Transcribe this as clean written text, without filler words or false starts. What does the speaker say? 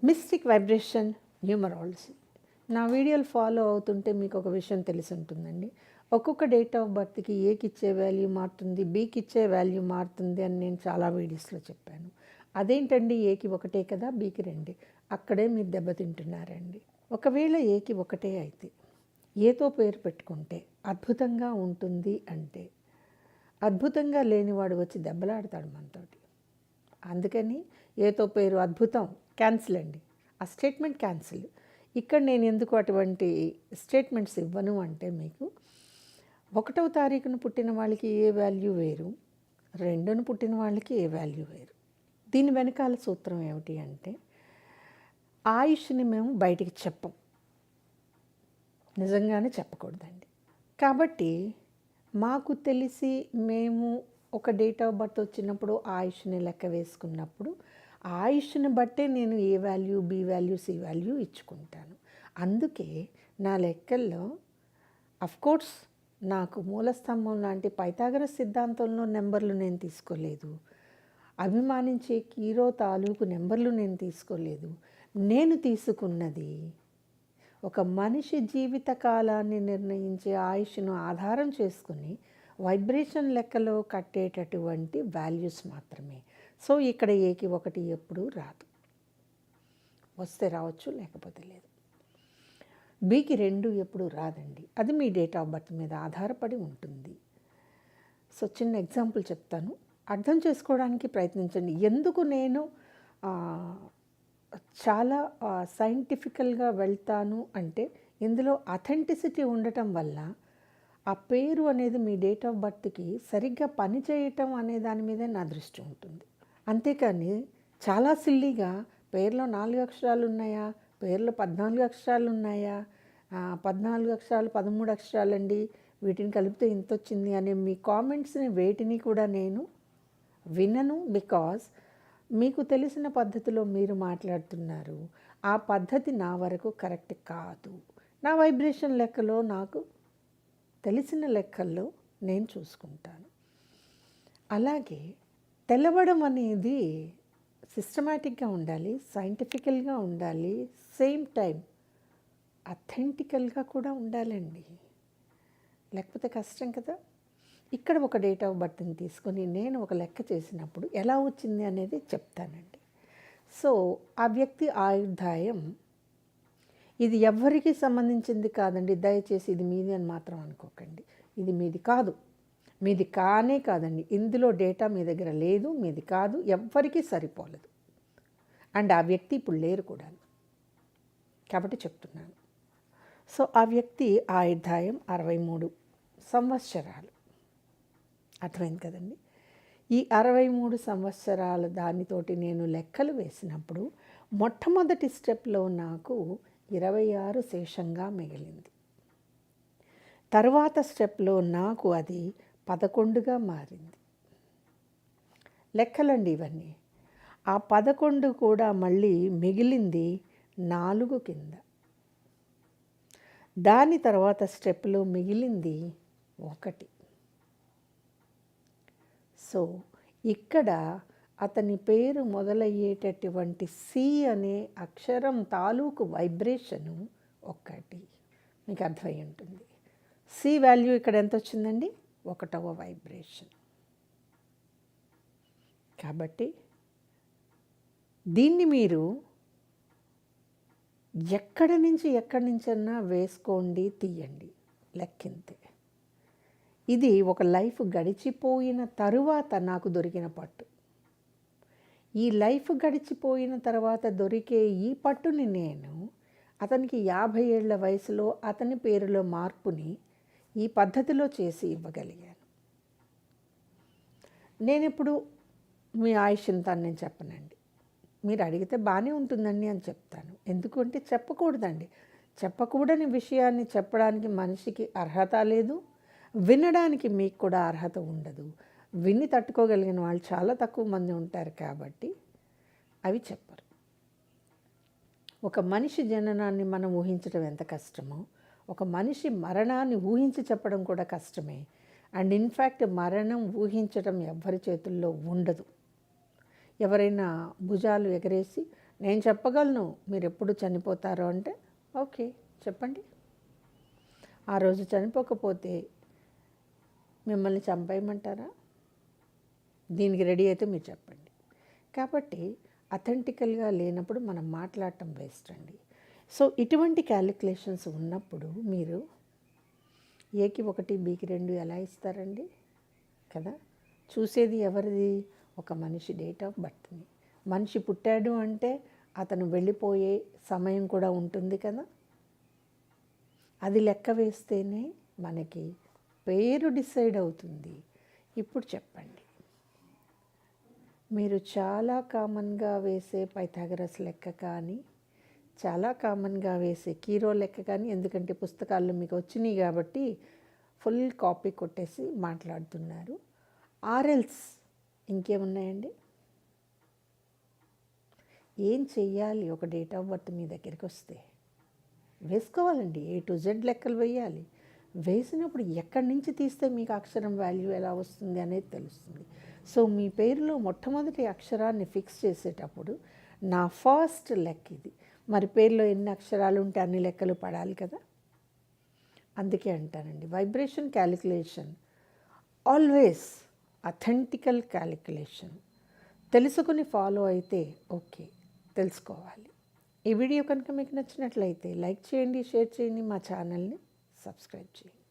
Mystic vibration numerology. నా వీడియోలు follow అవుతుంటే మీకు ఒక విషయం తెలిసి ఉంటుందండి. ఒక్కొక్క డేట్ ఆఫ్ బర్త్కి ఏకి ఇచ్చే వాల్యూ మారుతుంది, బీకి ఇచ్చే వాల్యూ మారుతుంది అని నేను చాలా వీడియోస్లో చెప్పాను. అదేంటండి, ఏకి ఒకటే కదా, బీకి రెండే. అక్కడే మీరు దెబ్బతింటున్నారండి. ఒకవేళ ఏకి ఒకటే అయితే ఏతో పేరు పెట్టుకుంటే అద్భుతంగా ఉంటుంది అంటే, అద్భుతంగా లేనివాడు వచ్చి దెబ్బలాడతాడు మనతోటి. అందుకని ఏతో పేరు అద్భుతం క్యాన్సిల్ అండి, ఆ స్టేట్మెంట్ క్యాన్సిల్. ఇక్కడ నేను ఎందుకు అటువంటి స్టేట్మెంట్స్ ఇవ్వను అంటే, మీకు 1వ తారీఖున పుట్టిన వాళ్ళకి ఏ వాల్యూ వేరు, 2న పుట్టిన వాళ్ళకి ఏ వాల్యూ వేరు. దీని వెనకాల సూత్రం ఏమిటి అంటే, ఆయుష్ని మేము బయటికి చెప్పం, నిజంగానే చెప్పకూడదండి. కాబట్టి మాకు తెలిసి మేము ఒక డేట్ ఆఫ్ బర్త్ వచ్చినప్పుడు ఆయుష్ని లెక్క వేసుకున్నప్పుడు ఆయుష్ని బట్టే నేను A value, B value, C value ఇచ్చుకుంటాను. అందుకే నా లెక్కల్లో అఫ్కోర్స్ నాకు మూలస్తంభం లాంటి పైథాగరస్ సిద్ధాంతంలో నెంబర్లు నేను తీసుకోలేదు, అభిమానించే కీరో తాలూకు నెంబర్లు నేను తీసుకోలేదు. నేను తీసుకున్నది ఒక మనిషి జీవిత కాలాన్ని నిర్ణయించే ఆయుష్ను ఆధారం చేసుకుని వైబ్రేషన్ లెక్కలో కట్టేటటువంటి వాల్యూస్ మాత్రమే. సో ఇక్కడ ఏకి ఒకటి ఎప్పుడూ రాదు, వస్తే రావచ్చు లేకపోతే లేదు. బీకి 2 ఎప్పుడు రాదండి, అది మీ డేట్ ఆఫ్ బర్త్ మీద ఆధారపడి ఉంటుంది. సో చిన్న ఎగ్జాంపుల్ చెప్తాను, అర్థం చేసుకోవడానికి ప్రయత్నించండి. ఎందుకు నేను చాలా సైంటిఫికల్గా వెళ్తాను అంటే, ఇందులో అథెంటిసిటీ ఉండటం వల్ల ఆ పేరు అనేది మీ డేట్ ఆఫ్ బర్త్కి సరిగ్గా పనిచేయటం అనే దాని మీదే నా దృష్టి ఉంటుంది. అంతేకాని చాలా సిల్లీగా పేర్లో 4 అక్షరాలు ఉన్నాయా, పేర్లో 14 అక్షరాలు ఉన్నాయా, 14 అక్షరాలు 13 అక్షరాలండి, వీటిని కలిపితే ఇంత వచ్చింది అనే మీ కామెంట్స్ని వేటిని కూడా నేను వినను. బికాజ్ మీకు తెలిసిన పద్ధతిలో మీరు మాట్లాడుతున్నారు, ఆ పద్ధతి నా వరకు కరెక్ట్ కాదు. నా వైబ్రేషన్ లెక్కలో నాకు తెలిసిన లెక్కల్లో నేను చూసుకుంటాను. అలాగే తెలవడం అనేది సిస్టమాటిక్గా ఉండాలి, సైంటిఫికల్గా ఉండాలి, సేమ్ టైం అథెంటికల్గా కూడా ఉండాలండి, లేకపోతే కష్టం కదా. ఇక్కడ ఒక డేట్ ఆఫ్ బర్త్ని తీసుకొని నేను ఒక లెక్క చేసినప్పుడు ఎలా వచ్చింది అనేది చెప్తానండి. సో ఆ వ్యక్తి ఆయుర్దాయం ఇది ఎవ్వరికి సంబంధించింది కాదండి, దయచేసి ఇది మీది అని మాత్రం అనుకోకండి. ఇది మీది కాదు, మీది కానే కాదండి. ఇందులో డేటా మీ దగ్గర లేదు, మీది కాదు, ఎవ్వరికీ సరిపోలేదు. అండ్ ఆ వ్యక్తి ఇప్పుడు లేరు కూడా, కాబట్టి చెప్తున్నాను. సో ఆ వ్యక్తి ఆయుర్దాయం 63 సంవత్సరాలు. అర్థమైంది కదండి. ఈ 63 సంవత్సరాల దానితోటి నేను లెక్కలు వేసినప్పుడు మొట్టమొదటి స్టెప్లో నాకు 26 శేషంగా మిగిలింది. తర్వాత స్టెప్లో నాకు అది 11గా మారింది. లెక్కలండి ఇవన్నీ. ఆ 11 కూడా మళ్ళీ మిగిలింది 4 కింద. దాని తర్వాత స్టెప్లో మిగిలింది 1. సో ఇక్కడ అతని పేరు మొదలయ్యేటటువంటి సి అనే అక్షరం తాలూకు వైబ్రేషను 1. మీకు అర్థమై ఉంటుంది. సి వాల్యూ ఇక్కడ ఎంత వచ్చిందండి, 1వ వైబ్రేషన్. కాబట్టి దీన్ని మీరు ఎక్కడి నుంచన్నా వేసుకోండి, తీయండి, లెక్కింతే. ఇది ఒక లైఫ్ గడిచిపోయిన తరువాత నాకు దొరికిన పట్టు. ఈ లైఫ్ గడిచిపోయిన తర్వాత దొరికే ఈ పట్టుని నేను అతనికి 50 ఏళ్ల వయసులో అతని పేరులో మార్పుని ఈ పద్ధతిలో చేసి ఇవ్వగలిగాను. నేను ఇప్పుడు మీ ఆయుష్ ఇంత అని నేను చెప్పనండి. మీరు అడిగితే బాగానే ఉంటుందండి అని చెప్తాను. ఎందుకంటే చెప్పకూడదండి. చెప్పకూడని విషయాన్ని చెప్పడానికి మనిషికి అర్హత లేదు, వినడానికి మీకు కూడా అర్హత ఉండదు. విని తట్టుకోగలిగిన వాళ్ళు చాలా తక్కువ మంది ఉంటారు, కాబట్టి అవి చెప్పరు. ఒక మనిషి జననాన్ని మనం ఊహించడం ఎంత కష్టమో, ఒక మనిషి మరణాన్ని ఊహించి చెప్పడం కూడా కష్టమే. అండ్ ఇన్ఫ్యాక్ట్ మరణం ఊహించడం ఎవ్వరి చేతుల్లో ఉండదు. ఎవరైనా భుజాలు ఎగరేసి నేను చెప్పగలను మీరు ఎప్పుడు చనిపోతారో అంటే ఓకే చెప్పండి. ఆ రోజు చనిపోకపోతే మిమ్మల్ని చంపేయమంటారా? దీనికి రెడీ అయితే మీరు చెప్పండి. కాబట్టి అథెంటికల్గా లేనప్పుడు మనం మాట్లాడటం వేస్ట్ అండి. సో ఇటువంటి క్యాలిక్యులేషన్స్ ఉన్నప్పుడు మీరు ఏకి 1 బీకి 2 ఎలా ఇస్తారండి కదా? చూసేది ఎవరిది? ఒక మనిషి డేట్ ఆఫ్ బర్త్ని. మనిషి పుట్టాడు అంటే అతను వెళ్ళిపోయే సమయం కూడా ఉంటుంది కదా. అది లెక్క వేస్తేనే మనకి పేరు డిసైడ్ అవుతుంది. ఇప్పుడు చెప్పండి, మీరు చాలా కామన్గా వేసే పైథాగరస్ లెక్క కానీ, చాలా కామన్గా వేసే కీరో లెక్క కానీ, ఎందుకంటే పుస్తకాల్లో మీకు వచ్చినాయి కాబట్టి ఫుల్ కాపీ కొట్టేసి మాట్లాడుతున్నారు. ఆర్ఎల్స్ ఇంకేమున్నాయండి? ఏం చెయ్యాలి? ఒక డేట్ ఆఫ్ బర్త్ మీ దగ్గరికి వస్తే వేసుకోవాలండి. A to Z లెక్కలు వేయాలి. వేసినప్పుడు ఎక్కడి నుంచి తీస్తే మీకు అక్షరం వాల్యూ ఎలా వస్తుంది అనేది తెలుస్తుంది. సో మీ పేరులో మొట్టమొదటి అక్షరాన్ని ఫిక్స్ చేసేటప్పుడు నా ఫస్ట్ లెక్క ఇది. మరి పేరులో ఎన్ని అక్షరాలు ఉంటే అన్ని లెక్కలు పడాలి కదా. అందుకే అంటానండి, వైబ్రేషన్ క్యాలిక్యులేషన్ ఆల్వేస్ అథెంటికల్ క్యాలిక్యులేషన్. తెలుసుకుని ఫాలో అయితే ఓకే, తెలుసుకోవాలి. ఈ వీడియో కనుక మీకు నచ్చినట్లయితే లైక్ చేయండి, షేర్ చేయండి, మా ఛానల్ని సబ్స్క్రైబ్ చేయండి.